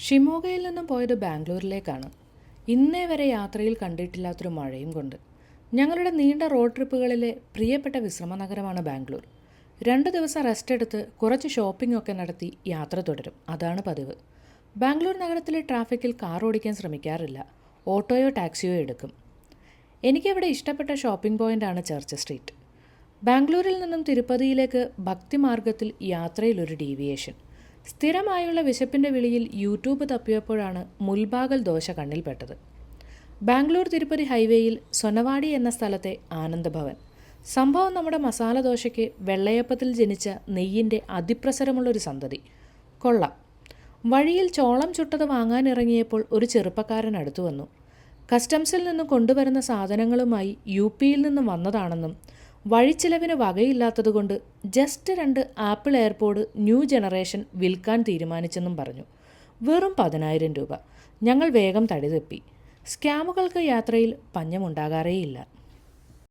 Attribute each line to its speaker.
Speaker 1: ഷിമോഗയിൽ നിന്നും പോയത് ബാംഗ്ലൂരിലേക്കാണ്. ഇന്നേ വരെ യാത്രയിൽ കണ്ടിട്ടില്ലാത്തൊരു മഴയും കൊണ്ട്. ഞങ്ങളുടെ നീണ്ട റോഡ് ട്രിപ്പുകളിലെ പ്രിയപ്പെട്ട വിശ്രമ നഗരമാണ് ബാംഗ്ലൂർ. 2 ദിവസം റെസ്റ്റ് എടുത്ത് കുറച്ച് ഷോപ്പിംഗ് ഒക്കെ നടത്തി യാത്ര തുടരും. അതാണ് പതിവ്. ബാംഗ്ലൂർ നഗരത്തിലെ ട്രാഫിക്കിൽ കാർ ഓടിക്കാൻ ശ്രമിക്കാറില്ല. ഓട്ടോയോ ടാക്സിയോ എടുക്കും. എനിക്കവിടെ ഇഷ്ടപ്പെട്ട ഷോപ്പിംഗ് പോയിൻ്റാണ് ചർച്ച് സ്ട്രീറ്റ്. ബാംഗ്ലൂരിൽ നിന്നും തിരുപ്പതിയിലേക്ക് ഭക്തിമാർഗത്തിൽ യാത്രയിലൊരു ഡീവിയേഷൻ. സ്ഥിരമായുള്ള വിശപ്പിൻ്റെ വിളിയിൽ യൂട്യൂബ് തപ്പിയപ്പോഴാണ് മുൽബാഗൽ ദോശ കണ്ണിൽപ്പെട്ടത്. ബാംഗ്ലൂർ തിരുപ്പതി ഹൈവേയിൽ സൊനവാടി എന്ന സ്ഥലത്തെ ആനന്ദഭവൻ. സംഭവം നമ്മുടെ മസാല ദോശയ്ക്ക് വെള്ളയപ്പത്തിൽ ജനിച്ച നെയ്യിൻ്റെ അതിപ്രസരമുള്ളൊരു സന്തതി. കൊള്ളാം. വഴിയിൽ ചോളം ചുട്ടത് വാങ്ങാനിറങ്ങിയപ്പോൾ ഒരു ചെറുപ്പക്കാരൻ അടുത്തു വന്നു. കസ്റ്റംസിൽ നിന്നും കൊണ്ടുവരുന്ന സാധനങ്ങളുമായി UP-യിൽ നിന്നും വന്നതാണെന്നും വഴിച്ചിലവിന് വകയില്ലാത്തതുകൊണ്ട് just 2 Apple AirPod new generation വിൽക്കാൻ തീരുമാനിച്ചെന്നും പറഞ്ഞു. വെറും 10,000 രൂപ. ഞങ്ങൾ വേഗം തടിതെപ്പി. സ്കാമുകൾക്ക് യാത്രയിൽ പഞ്ഞമുണ്ടാകാറേയില്ല.